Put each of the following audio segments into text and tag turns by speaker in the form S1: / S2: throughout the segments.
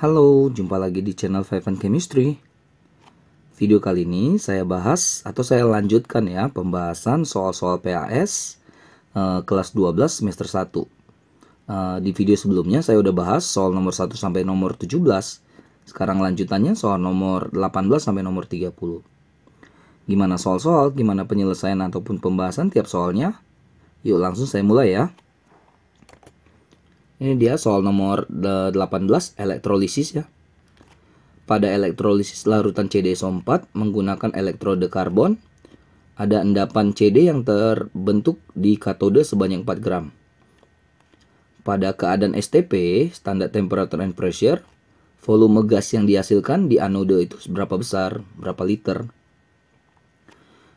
S1: Halo, jumpa lagi di channel Five and Chemistry. Video kali ini saya bahas atau saya lanjutkan ya pembahasan soal-soal PAS kelas 12 semester 1. Di video sebelumnya saya udah bahas soal nomor 1 sampai nomor 17. Sekarang lanjutannya soal nomor 18 sampai nomor 30. Gimana soal-soal, gimana penyelesaian ataupun pembahasan tiap soalnya? Yuk langsung saya mulai ya. Ini dia soal nomor 18, elektrolisis ya. Pada elektrolisis larutan CdSO4 menggunakan elektrode karbon, ada endapan CD yang terbentuk di katode sebanyak 4 gram. Pada keadaan STP, standar temperature and pressure, volume gas yang dihasilkan di anode itu berapa besar, berapa liter.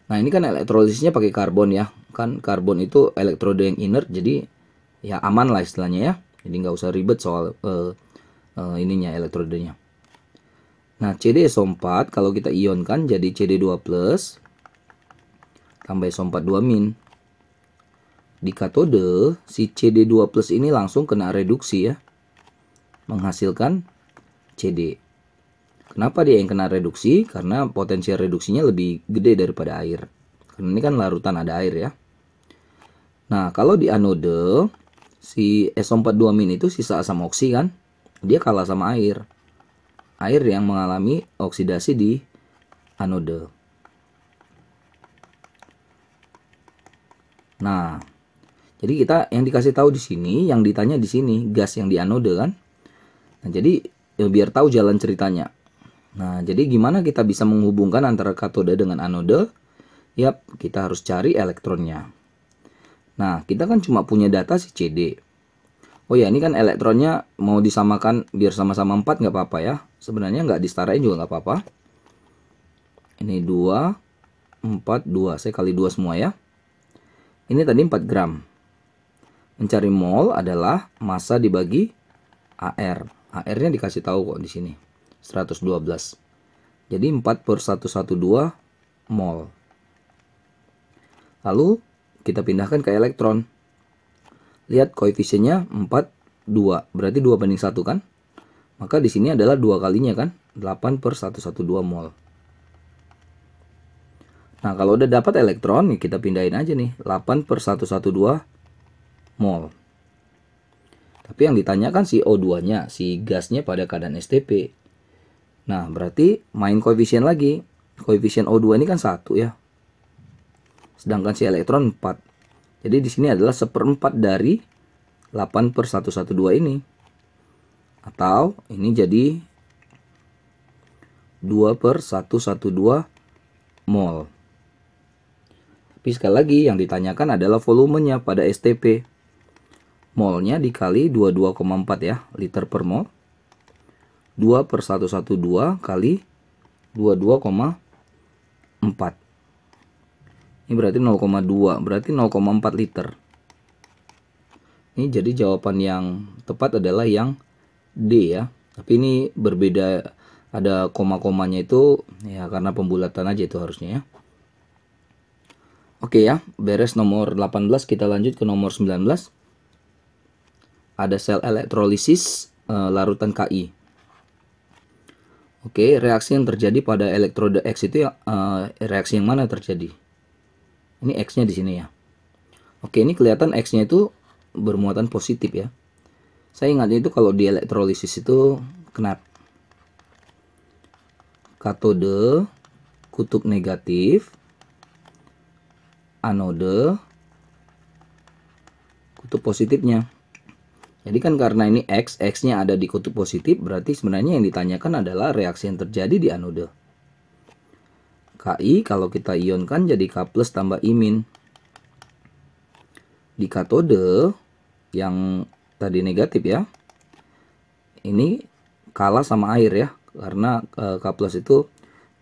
S1: Nah ini kan elektrolisisnya pakai karbon ya. Kan karbon itu elektrode yang inert, jadi ya aman lah istilahnya ya. Jadi nggak usah ribet soal ininya elektrodenya. Nah CdSO4 kalau kita ionkan jadi Cd2+ tambah SO4 2-. Di katode si Cd2+ ini langsung kena reduksi ya, menghasilkan Cd. Kenapa dia yang kena reduksi? Karena potensial reduksinya lebih gede daripada air. Karena ini kan larutan ada air ya. Nah kalau di anode si SO4 2- itu sisa asam oksi kan, dia kalah sama air. Air yang mengalami oksidasi di anode. Nah, jadi kita yang dikasih tahu di sini, yang ditanya di sini gas yang di anode kan. Nah, jadi ya biar tahu jalan ceritanya. Nah, jadi gimana kita bisa menghubungkan antara katode dengan anode? Yap, kita harus cari elektronnya. Nah, kita kan cuma punya data si CD. Oh ya, ini kan elektronnya mau disamakan biar sama-sama 4 nggak apa-apa ya. Sebenarnya nggak disetarain juga nggak apa-apa. Ini 2, 4, 2. Saya kali 2 semua ya. Ini tadi 4 gram. Mencari mol adalah massa dibagi AR. AR-nya dikasih tahu kok di sini. 112. Jadi 4/112 mol. Lalu kita pindahkan ke elektron. Lihat koefisiennya 4, 2. Berarti 2:1 kan? Maka di sini adalah 2 kalinya kan? 8/112 mol. Nah, kalau udah dapat elektron, nih kita pindahin aja nih. 8/112 mol. Tapi yang ditanyakan si O2-nya, si gasnya pada keadaan STP. Nah, berarti main koefisien lagi. Koefisien O2 ini kan 1 ya. Sedangkan si elektron 4. Jadi di sini adalah 1/4 dari 8/112 ini. Atau ini jadi 2/112 mol. Tapi sekali lagi yang ditanyakan adalah volumenya pada STP. Molnya dikali 22,4 ya, liter per mol. 2/112 kali 22,4. Ini berarti 0,2, berarti 0,4 liter. Ini jadi jawaban yang tepat adalah yang D ya. Tapi ini berbeda, ada koma-komanya itu ya karena pembulatan aja itu harusnya ya. Oke ya, beres nomor 18, kita lanjut ke nomor 19. Ada sel elektrolisis larutan Ki. Oke, reaksi yang terjadi pada elektrode X itu reaksi yang mana terjadi? Ini X-nya di sini ya. Oke, ini kelihatan X-nya itu bermuatan positif ya. Saya ingat itu kalau di elektrolisis itu kena katode kutub negatif, anode kutub positifnya. Jadi kan karena ini X-nya ada di kutub positif, berarti sebenarnya yang ditanyakan adalah reaksi yang terjadi di anode. Ki kalau kita ionkan jadi K+ tambah I-. Di katode yang tadi negatif ya, ini kalah sama air ya, karena K+ itu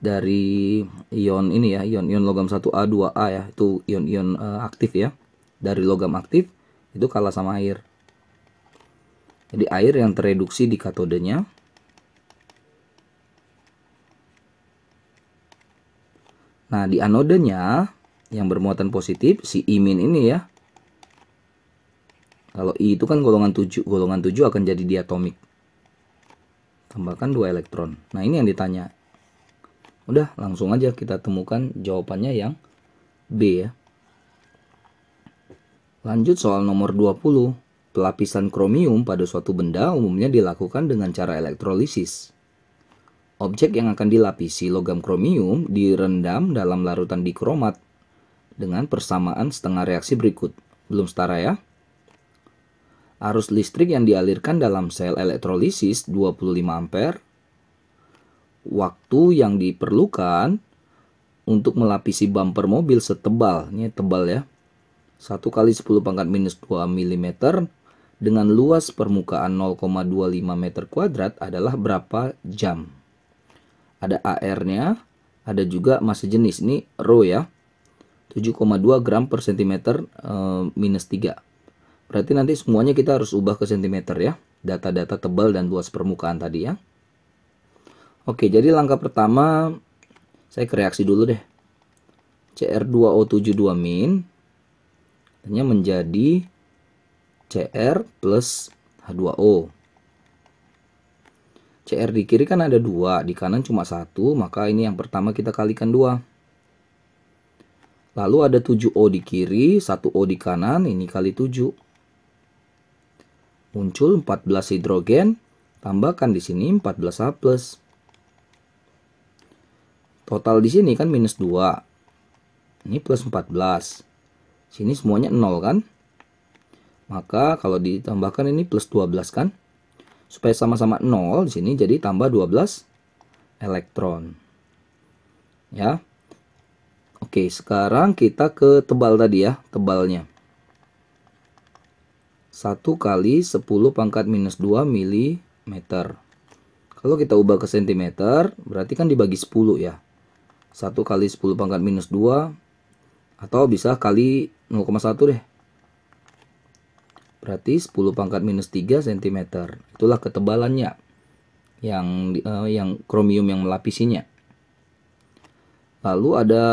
S1: dari ion ini ya, ion logam 1A 2A ya, itu ion-ion aktif ya. Dari logam aktif itu kalah sama air. Jadi air yang tereduksi di katodenya. Nah, di anodenya yang bermuatan positif si I- ini ya. Kalau I itu kan golongan 7 akan jadi diatomik. tambahkan 2 elektron. Nah, ini yang ditanya. Udah, langsung aja kita temukan jawabannya yang B ya. Lanjut soal nomor 20. Pelapisan kromium pada suatu benda umumnya dilakukan dengan cara elektrolisis. Objek yang akan dilapisi logam kromium direndam dalam larutan dikromat dengan persamaan setengah reaksi berikut. Belum setara ya. Arus listrik yang dialirkan dalam sel elektrolisis 25 ampere. Waktu yang diperlukan untuk melapisi bumper mobil setebal, ini tebal ya, 1 kali 10 pangkat minus 2 mm dengan luas permukaan 0,25 meter kuadrat adalah berapa jam? Ada AR-nya, ada juga massa jenis, ini rho ya, 7,2 gram per cm minus 3. Berarti nanti semuanya kita harus ubah ke cm ya, data-data tebal dan luas permukaan tadi ya. Oke, jadi langkah pertama saya ke reaksi dulu deh. Cr2O72- hanya menjadi Cr plus H2O. Cr di kiri kan ada 2, di kanan cuma 1, maka ini yang pertama kita kalikan 2. Lalu ada 7O di kiri, 1O di kanan, ini kali 7. Muncul 14 hidrogen, tambahkan di sini 14H+. Total di sini kan minus 2. Ini plus 14. Sini semuanya 0 kan? Maka kalau ditambahkan ini plus 12 kan? Supaya sama-sama 0 di sini jadi tambah 12 elektron. Ya. Oke, sekarang kita ke tebal tadi ya, tebalnya. 1 kali 10 pangkat minus 2 mm. Kalau kita ubah ke cm, berarti kan dibagi 10 ya. 1 kali 10 pangkat minus 2, atau bisa kali 0,1 deh. Berarti 10 pangkat minus 3 cm. Itulah ketebalannya. Yang kromium yang melapisinya. Lalu ada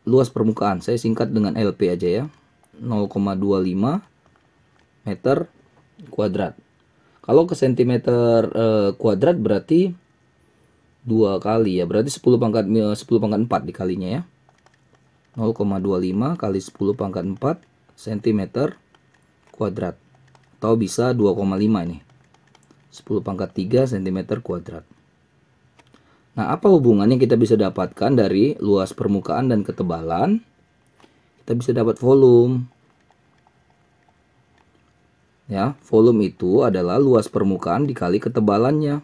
S1: luas permukaan. Saya singkat dengan LP aja ya. 0,25 meter kuadrat. Kalau ke cm kuadrat berarti 2 kali ya. Berarti 10 pangkat 4 dikalinya ya. 0,25 kali 10 pangkat 4 cm kuadrat. Atau bisa 2,5 ini. 10 pangkat 3 cm kuadrat. Nah, apa hubungannya kita bisa dapatkan dari luas permukaan dan ketebalan? Kita bisa dapat volume. Ya, volume itu adalah luas permukaan dikali ketebalannya.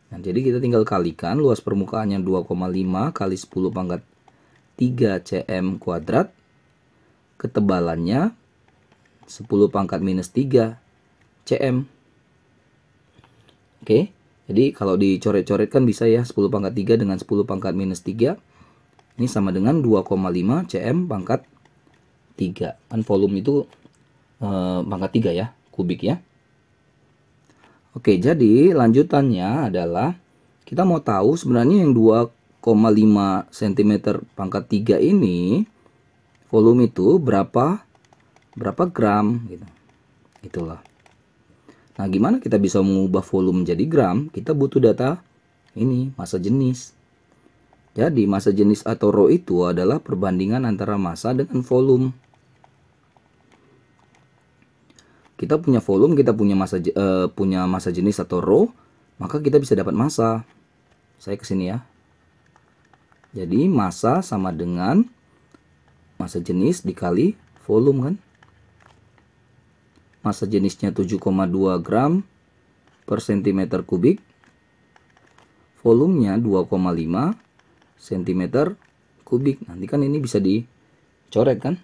S1: Nah, jadi kita tinggal kalikan luas permukaannya 2,5 kali 10 pangkat 3 cm kuadrat. Ketebalannya 10 pangkat minus 3 cm. Oke, jadi kalau dicoret-coret kan bisa ya, 10 pangkat 3 dengan 10 pangkat minus 3. Ini sama dengan 2,5 cm pangkat 3. Kan volume itu pangkat 3 ya, kubik ya. Oke, jadi lanjutannya adalah kita mau tahu sebenarnya yang 2,5 cm pangkat 3 ini volume itu berapa gram gitu. Itulah. Nah, gimana kita bisa mengubah volume menjadi gram? Kita butuh data ini, massa jenis. Jadi massa jenis atau rho itu adalah perbandingan antara massa dengan volume. Kita punya volume, kita punya massa jenis atau rho, maka kita bisa dapat massa. Saya kesini ya. Jadi massa sama dengan massa jenis dikali volume kan. Massa jenisnya 7,2 gram per cm kubik. Volumenya 2,5 cm kubik. Nanti kan ini bisa dicoret kan.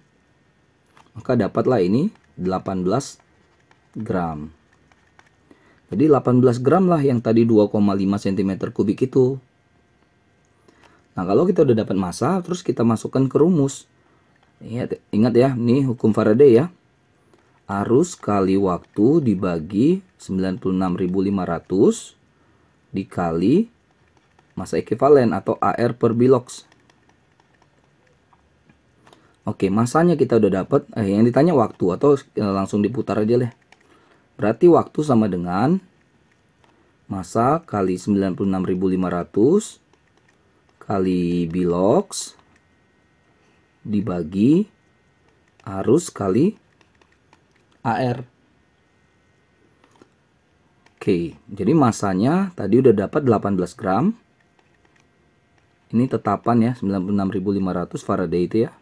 S1: Maka dapatlah ini 18 gram. Jadi 18 gram lah yang tadi 2,5 cm kubik itu. Nah, kalau kita udah dapat massa, terus kita masukkan ke rumus. Ingat ya, ini hukum Faraday ya. Arus kali waktu dibagi 96.500 dikali massa ekuivalen atau AR per bilox. Oke, massanya kita udah dapat. Yang ditanya waktu atau langsung diputar aja deh. Berarti waktu sama dengan Massa kali 96.500 kali bilox dibagi arus kali AR. Oke, jadi massanya tadi udah dapat 18 gram. Ini tetapan ya, 96.500 Faraday itu ya.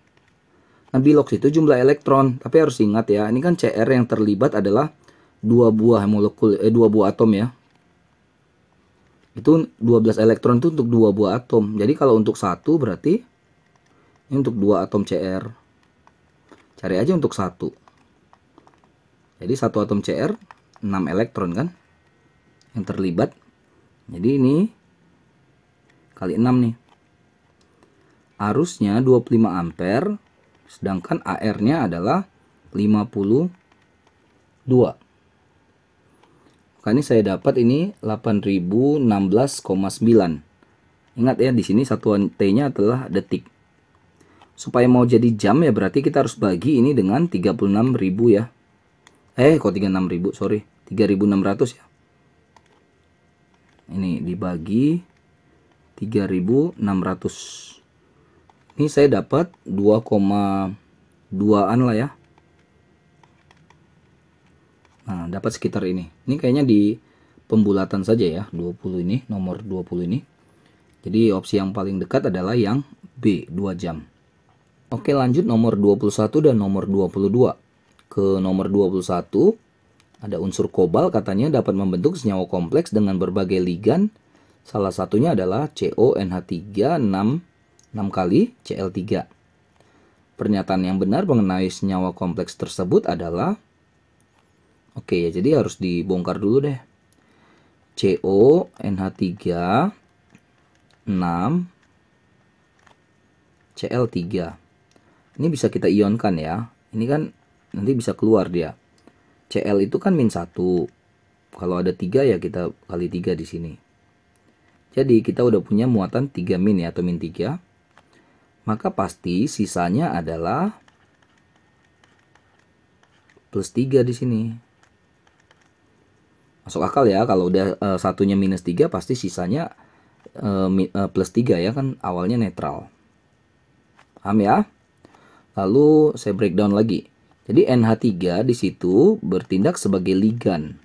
S1: Nah, bilox itu jumlah elektron, tapi harus ingat ya, ini kan Cr yang terlibat adalah dua buah atom ya. Itu 12 elektron itu untuk dua buah atom. Jadi kalau untuk satu berarti ini untuk dua atom Cr. Cari aja untuk satu. Jadi satu atom Cr 6 elektron kan yang terlibat. Jadi ini kali 6 nih. Arusnya 25 ampere, sedangkan AR-nya adalah 52. Maka ini saya dapat ini 8016,9. Ingat ya, di sini satuan T-nya adalah detik. Supaya mau jadi jam ya berarti kita harus bagi ini dengan 36.000 ya. Kok 36.000, sorry. 3.600 ya. Ini dibagi 3.600. Ini saya dapat 2,2an lah ya. Nah, dapat sekitar ini. Ini kayaknya di pembulatan saja ya, 20 ini, nomor 20 ini. Jadi opsi yang paling dekat adalah yang B, 2 jam. Oke, lanjut nomor 21 dan nomor 22. Ke nomor 21, ada unsur kobal katanya dapat membentuk senyawa kompleks dengan berbagai ligan. Salah satunya adalah CONH3 6 kali Cl3. Pernyataan yang benar mengenai senyawa kompleks tersebut adalah, oke ya, jadi harus dibongkar dulu deh. CONH3 6 Cl3. Ini bisa kita ionkan ya. Ini kan nanti bisa keluar dia. Cl itu kan -1. Kalau ada 3 ya kita kali 3 di sini. Jadi kita udah punya muatan 3 min ya, atau -3. Maka pasti sisanya adalah +3 di sini. Masuk akal ya, kalau udah satunya -3 pasti sisanya +3 ya, kan awalnya netral. Paham ya? Lalu saya breakdown lagi. Jadi NH3 di situ bertindak sebagai ligan.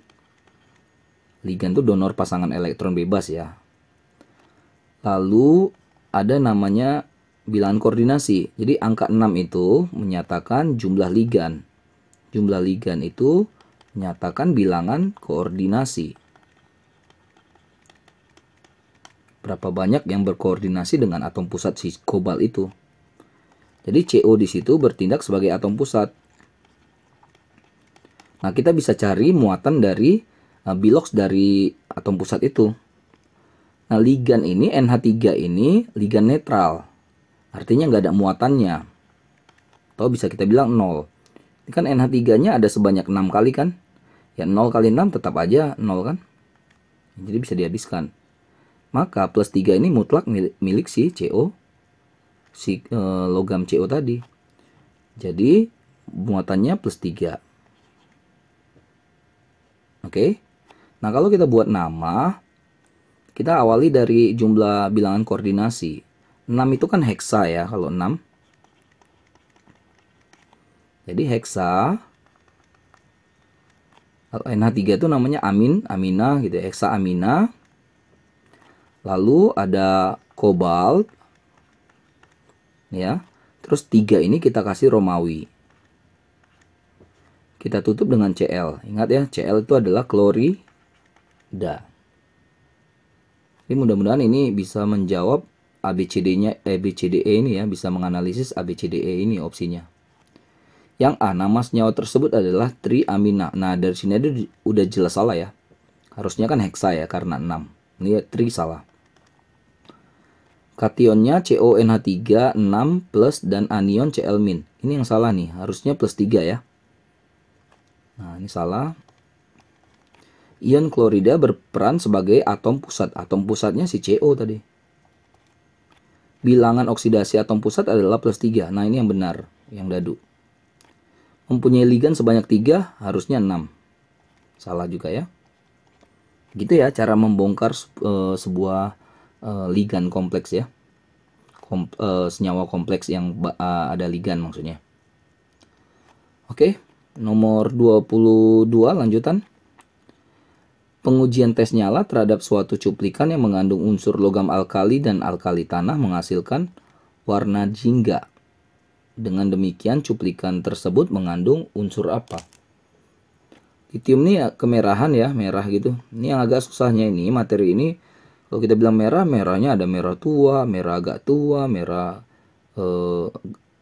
S1: Ligan itu donor pasangan elektron bebas ya. Lalu ada namanya bilangan koordinasi. Jadi angka 6 itu menyatakan jumlah ligan. Jumlah ligan itu menyatakan bilangan koordinasi. Berapa banyak yang berkoordinasi dengan atom pusat si kobal itu. Jadi CO di situ bertindak sebagai atom pusat. Nah, kita bisa cari muatan dari bilox dari atom pusat itu. Nah, ligan ini, NH3 ini ligan netral. Artinya nggak ada muatannya. Atau bisa kita bilang 0. Ini kan NH3-nya ada sebanyak 6 kali kan. Ya 0 kali 6 tetap aja 0 kan. Jadi bisa dihabiskan. Maka +3 ini mutlak milik si CO. Si logam CO tadi. Jadi muatannya +3. Oke. Nah, kalau kita buat nama, kita awali dari jumlah bilangan koordinasi. 6 itu kan heksa ya, kalau 6. Jadi heksa, kalau NH3 itu namanya amin, amina gitu ya, heksa amina. Lalu ada kobalt. Ya. Terus 3 ini kita kasih Romawi. Kita tutup dengan Cl. Ingat ya, Cl itu adalah klorida. Jadi mudah-mudahan ini bisa menjawab ABCD-nya, ABCDE ini ya, bisa menganalisis ABCDE ini opsinya. Yang A, nama senyawa tersebut adalah triamina. Nah, dari sini ada udah jelas salah ya. Harusnya kan heksa ya, karena 6. Ini tri salah. Kationnya CONH3 6 plus dan anion Cl min. Ini yang salah nih, harusnya +3 ya. Nah, ini salah. Ion klorida berperan sebagai atom pusat. Atom pusatnya si CO tadi. Bilangan oksidasi atom pusat adalah +3. Nah, ini yang benar, yang dadu. Mempunyai ligan sebanyak 3, harusnya 6. Salah juga ya. Gitu ya cara membongkar sebuah ligan kompleks ya. Senyawa kompleks yang ada ligan maksudnya. Oke, nomor 22 lanjutan. Pengujian tes nyala terhadap suatu cuplikan yang mengandung unsur logam alkali dan alkali tanah menghasilkan warna jingga. Dengan demikian cuplikan tersebut mengandung unsur apa? Litium ini kemerahan ya, merah gitu. Ini yang agak susahnya ini, materi ini kalau kita bilang merah, merahnya ada merah tua, merah agak tua, merah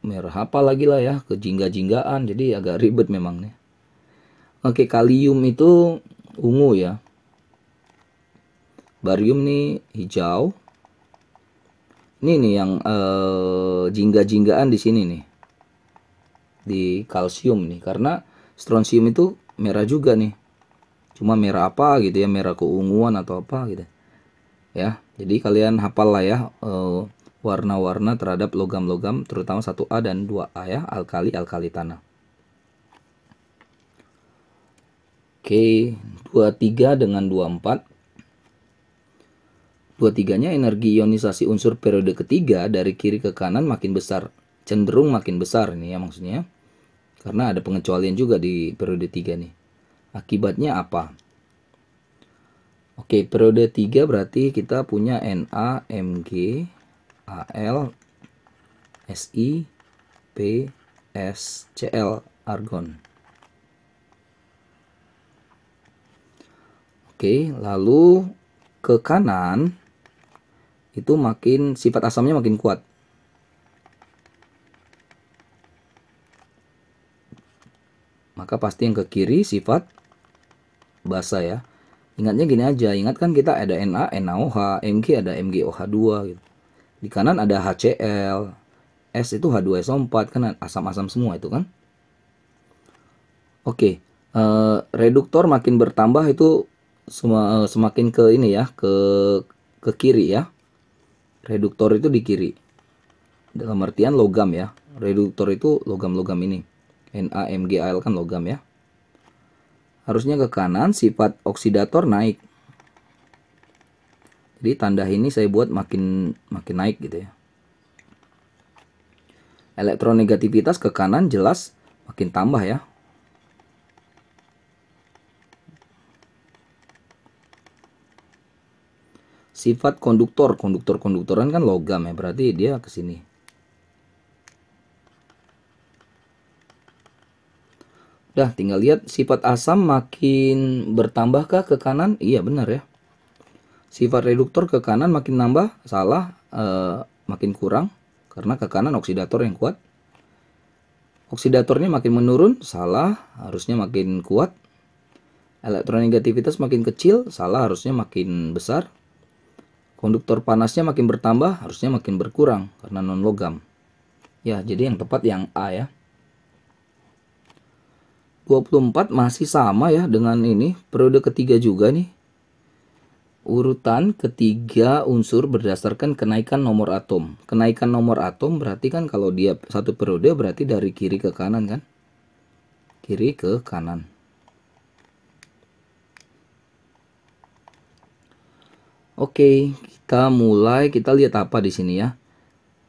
S1: merah apa lagi lah ya, kejingga-jinggaan. Jadi agak ribet memang nih. Oke, kalium itu ungu ya. Barium nih hijau. Ini nih yang jingga-jinggaan di sini nih. Di kalsium nih, karena strontium itu merah juga nih. Cuma merah apa gitu ya, merah keunguan atau apa gitu. Ya, jadi kalian hafal lah ya warna-warna terhadap logam-logam terutama 1A dan 2A ya, alkali tanah. Oke, 23 dengan 24. 23-nya energi ionisasi unsur periode ketiga dari kiri ke kanan makin besar, cenderung makin besar ini ya maksudnya. Karena ada pengecualian juga di periode 3 nih. Akibatnya apa? Oke, periode 3 berarti kita punya Na, Mg, Al, Si, P, S, Cl, argon. Oke, lalu ke kanan itu makin sifat asamnya makin kuat. Maka pasti yang ke kiri sifat basa ya. Ingatnya gini aja, ingat kan kita ada Na, NaOH, Mg ada MgOH2 gitu. Di kanan ada HCl, S itu H2SO4 kan asam-asam semua itu kan. Oke, reduktor makin bertambah itu semakin ke ini ya, ke kiri ya. Reduktor itu di kiri. Dalam artian logam ya. Reduktor itu logam-logam ini. Na, Mg, Al kan logam ya. Harusnya ke kanan sifat oksidator naik. Jadi tanda ini saya buat makin naik gitu ya. Elektronegativitas ke kanan jelas makin tambah ya. Sifat konduktoran kan logam ya, berarti dia ke sini. Udah, tinggal lihat sifat asam makin bertambahkah ke kanan? Iya benar ya. Sifat reduktor ke kanan makin nambah, salah, makin kurang karena ke kanan oksidator yang kuat. Oksidatornya makin menurun, salah, harusnya makin kuat. Elektronegativitas makin kecil, salah, harusnya makin besar. Konduktor panasnya makin bertambah, harusnya makin berkurang karena non logam. Ya, jadi yang tepat yang A ya. 24 masih sama ya dengan ini, periode ketiga juga nih. Urutan ketiga unsur berdasarkan kenaikan nomor atom. Kenaikan nomor atom berarti kan kalau dia satu periode berarti dari kiri ke kanan kan? Kiri ke kanan. Oke, kita lihat apa di sini ya.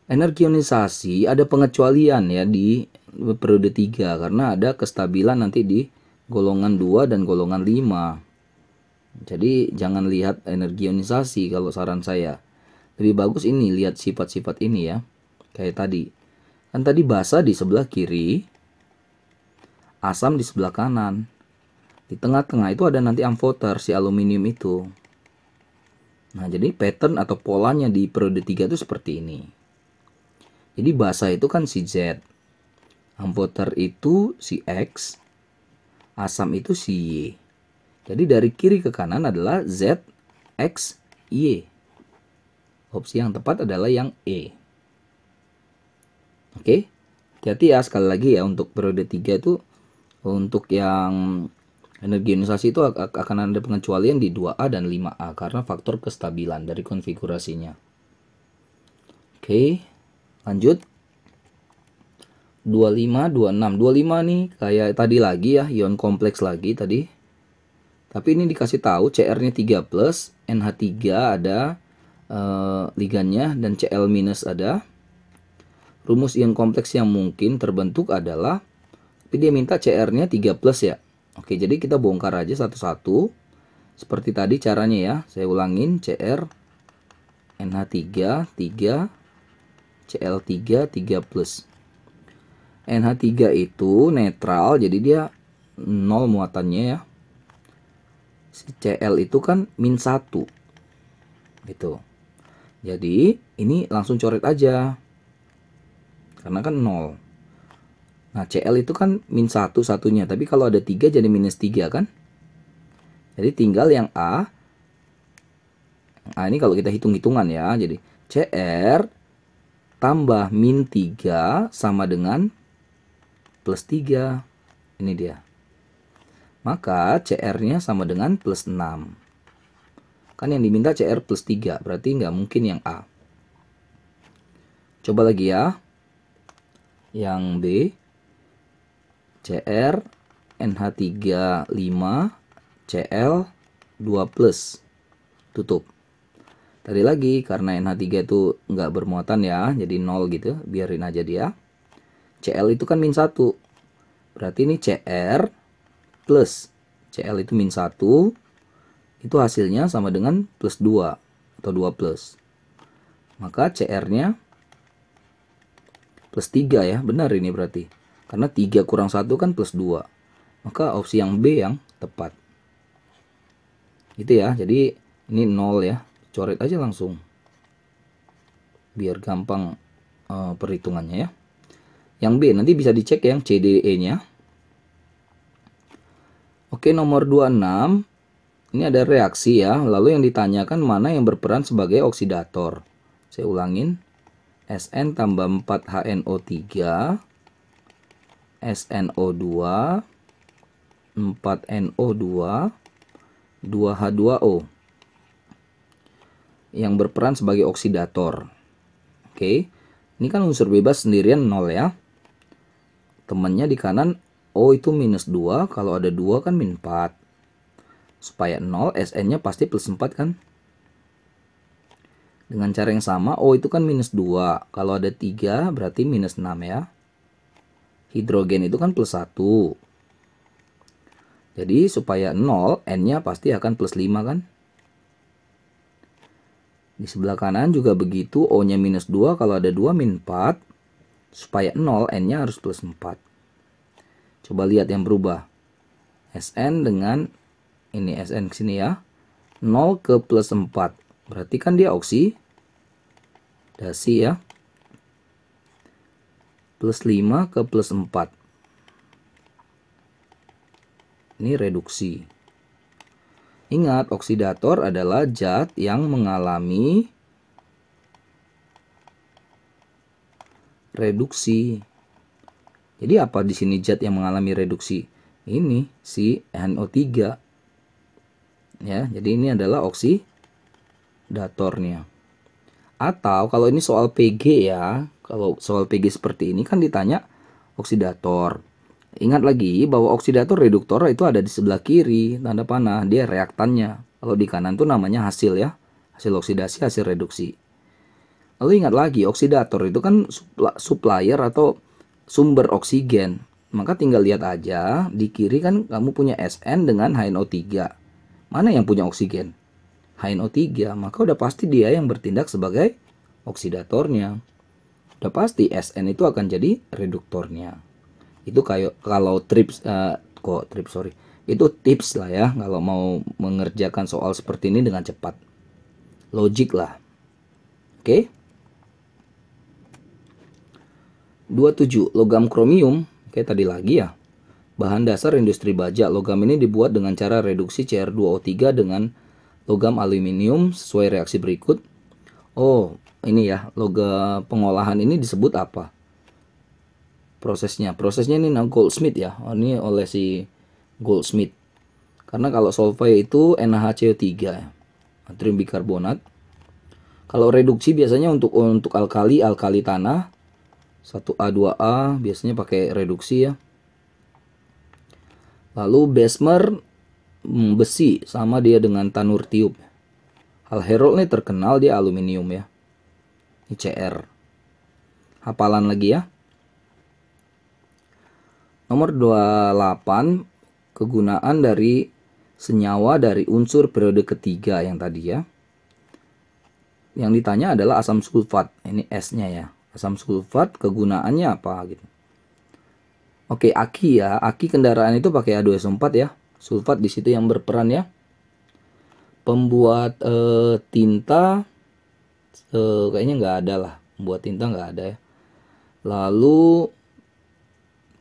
S1: Energi ionisasi ada pengecualian ya di periode 3 karena ada kestabilan nanti di golongan 2 dan golongan 5. Jadi jangan lihat energi ionisasi kalau saran saya. Lebih bagus ini lihat sifat-sifat ini ya. Kayak tadi. Kan tadi basa di sebelah kiri, asam di sebelah kanan. Di tengah-tengah itu ada nanti amfoter si aluminium itu. Nah, jadi pattern atau polanya di periode 3 itu seperti ini. Jadi basa itu kan si Z. Amfoter itu si X. Asam itu si Y. Jadi dari kiri ke kanan adalah Z, X, Y. Opsi yang tepat adalah yang E. Oke. Hati-hati ya sekali lagi ya untuk periode 3 itu untuk yang energi ionisasi itu akan ada pengecualian di 2A dan 5A karena faktor kestabilan dari konfigurasinya. Oke, lanjut. 25, 26. 25 nih kayak tadi lagi ya, ion kompleks lagi tadi. Tapi ini dikasih tahu Cr-nya 3+, NH3 ada ligannya, dan Cl- ada. Rumus ion kompleks yang mungkin terbentuk adalah, tapi dia minta Cr-nya 3+ ya. Oke, jadi kita bongkar aja satu-satu. Seperti tadi caranya ya. Saya ulangin, Cr, NH3, 3, Cl3, 3+. NH3 itu netral, jadi dia 0 muatannya ya. Si Cl itu kan -1 gitu. Jadi ini langsung coret aja karena kan 0. Nah Cl itu kan -1 satunya, tapi kalau ada 3 jadi -3 kan. Jadi tinggal yang A. Nah ini kalau kita hitung-hitungan ya, jadi Cr tambah -3 sama dengan +3. Ini dia. Maka Cr-nya sama dengan +6. Kan yang diminta Cr +3, berarti nggak mungkin yang A. Coba lagi ya. Yang B. Cr, NH3 5, Cl 2+. Tutup. Tadi lagi, karena NH3 itu nggak bermuatan ya, jadi 0 gitu, biarin aja dia. Cl itu kan -1. Berarti ini Cr plus Cl itu -1, itu hasilnya sama dengan +2 atau 2+. Maka Cr-nya +3 ya, benar ini berarti. Karena 3 kurang 1 kan +2. Maka opsi yang B yang tepat. Gitu ya, jadi ini 0 ya, coret aja langsung. Biar gampang perhitungannya ya. Yang B nanti bisa dicek yang CDE-nya. Oke, nomor 26. Ini ada reaksi ya. Lalu yang ditanyakan mana yang berperan sebagai oksidator. Saya ulangin. Sn tambah 4HNO3. SNO2. 4NO2. 2H2O. Yang berperan sebagai oksidator. Oke. Ini kan unsur bebas sendirian 0 ya. Temannya di kanan O itu -2, kalau ada 2 kan -4. Supaya 0, Sn-nya pasti +4 kan. Dengan cara yang sama, O itu kan -2. Kalau ada 3 berarti -6 ya. Hidrogen itu kan +1. Jadi supaya 0, N-nya pasti akan +5 kan. Di sebelah kanan juga begitu, O-nya -2, kalau ada 2 -4. Supaya 0, N-nya harus +4. Coba lihat yang berubah. Sn dengan ini Sn kesini ya. 0 ke +4. Berarti kan dia oksidasi ya. +5 ke +4. Ini reduksi. Ingat, oksidator adalah zat yang mengalami reduksi. Jadi apa di sini zat yang mengalami reduksi? Ini si NO3. Ya, jadi ini adalah oksidatornya. Atau kalau ini soal PG ya, kalau soal PG seperti ini kan ditanya oksidator. Ingat lagi bahwa oksidator reduktor itu ada di sebelah kiri, tanda panah, dia reaktannya. Kalau di kanan tuh namanya hasil ya, hasil oksidasi, hasil reduksi. Lalu ingat lagi, oksidator itu kan supplier atau sumber oksigen. Maka tinggal lihat aja, di kiri kan kamu punya Sn dengan HNO3. Mana yang punya oksigen? HNO3, maka udah pasti dia yang bertindak sebagai oksidatornya. Udah pasti Sn itu akan jadi reduktornya. Itu kayak kalau itu tips lah ya kalau mau mengerjakan soal seperti ini dengan cepat. Logik lah. Oke. 27. Logam kromium. Kayak tadi lagi ya. Bahan dasar industri baja. Logam ini dibuat dengan cara reduksi Cr2O3 dengan logam aluminium sesuai reaksi berikut. Oh, ini ya. Logam pengolahan ini disebut apa? Prosesnya ini Goldsmith ya. Ini oleh si Goldsmith. Karena kalau sulfide itu NaHCO3 ya. Natrium bikarbonat. Kalau reduksi biasanya untuk alkali tanah 1A 2A biasanya pakai reduksi ya. Lalu Bessemer besi, sama dia dengan tanur tiup. Hal Herold ini terkenal dia aluminium ya. Ini Cr. Hafalan lagi ya. Nomor 28, kegunaan dari senyawa dari unsur periode ketiga yang tadi ya. Yang ditanya adalah asam sulfat. Ini S-nya ya. Asam sulfat kegunaannya apa gitu. Oke, aki ya. Aki kendaraan itu pakai H2SO4 ya. Sulfat di situ yang berperan ya. Pembuat tinta kayaknya nggak ada lah. Pembuat tinta nggak ada ya. Lalu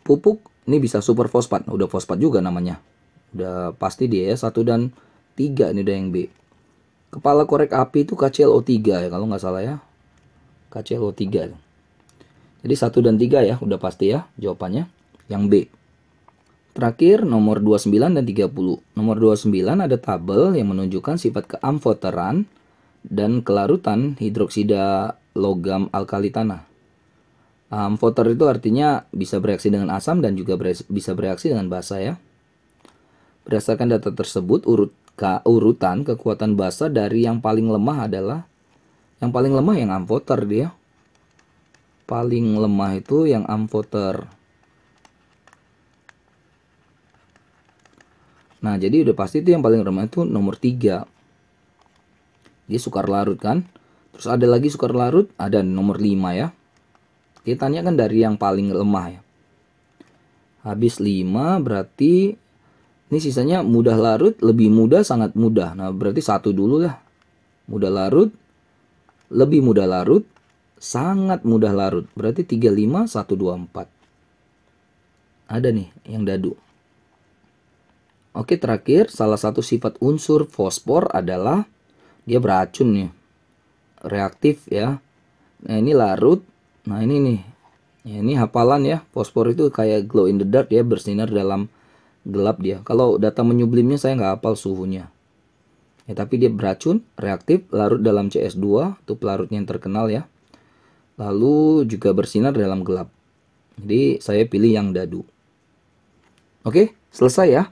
S1: pupuk ini bisa super fosfat. Udah fosfat juga namanya. Udah pasti dia ya. 1 dan 3 ini udah yang B. Kepala korek api itu KClO3 ya kalau nggak salah ya. KClO3. Jadi 1 dan 3 ya udah pasti ya jawabannya. Yang B. Terakhir nomor 29 dan 30. Nomor 29 ada tabel yang menunjukkan sifat keamfoteran dan kelarutan hidroksida logam alkali tanah. Amfoter itu artinya bisa bereaksi dengan asam dan juga bisa bereaksi dengan basa ya. Berdasarkan data tersebut, urutan kekuatan basa dari yang paling lemah adalah yang paling lemah yang amfoter dia. Paling lemah itu yang amfoter. Nah, jadi udah pasti itu yang paling lemah itu nomor 3. Dia sukar larut kan. Terus ada lagi sukar larut, ada nomor 5 ya. Kita tanya kan dari yang paling lemah ya. Habis 5 berarti ini sisanya mudah larut, lebih mudah, sangat mudah. Nah, berarti 1 dulu lah. Mudah larut, lebih mudah larut, sangat mudah larut. Berarti 35, 1, 2, 4. Ada nih yang dadu. Oke, terakhir salah satu sifat unsur fosfor adalah dia beracun nih. Reaktif ya. Nah, ini larut. Nah, ini nih. Ya, ini hafalan ya. Fosfor itu kayak glow in the dark ya, bersinar dalam gelap dia. Kalau data menyublimnya saya nggak hafal suhunya. Ya, tapi dia beracun, reaktif, larut dalam CS2, itu pelarutnya yang terkenal ya. Lalu juga bersinar dalam gelap. Jadi saya pilih yang dadu. Oke, selesai ya.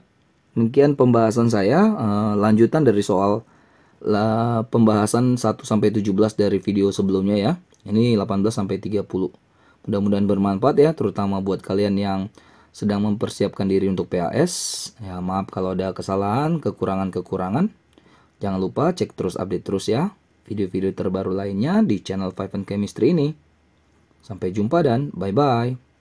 S1: Demikian pembahasan saya, lanjutan dari soal pembahasan 1 sampai 17 dari video sebelumnya ya. Ini 18 sampai 30. Mudah-mudahan bermanfaat ya, terutama buat kalian yang sedang mempersiapkan diri untuk PAS. Ya, maaf kalau ada kesalahan, kekurangan-kekurangan. Jangan lupa cek terus, update terus ya video-video terbaru lainnya di channel Five and Chemistry ini. Sampai jumpa dan bye-bye.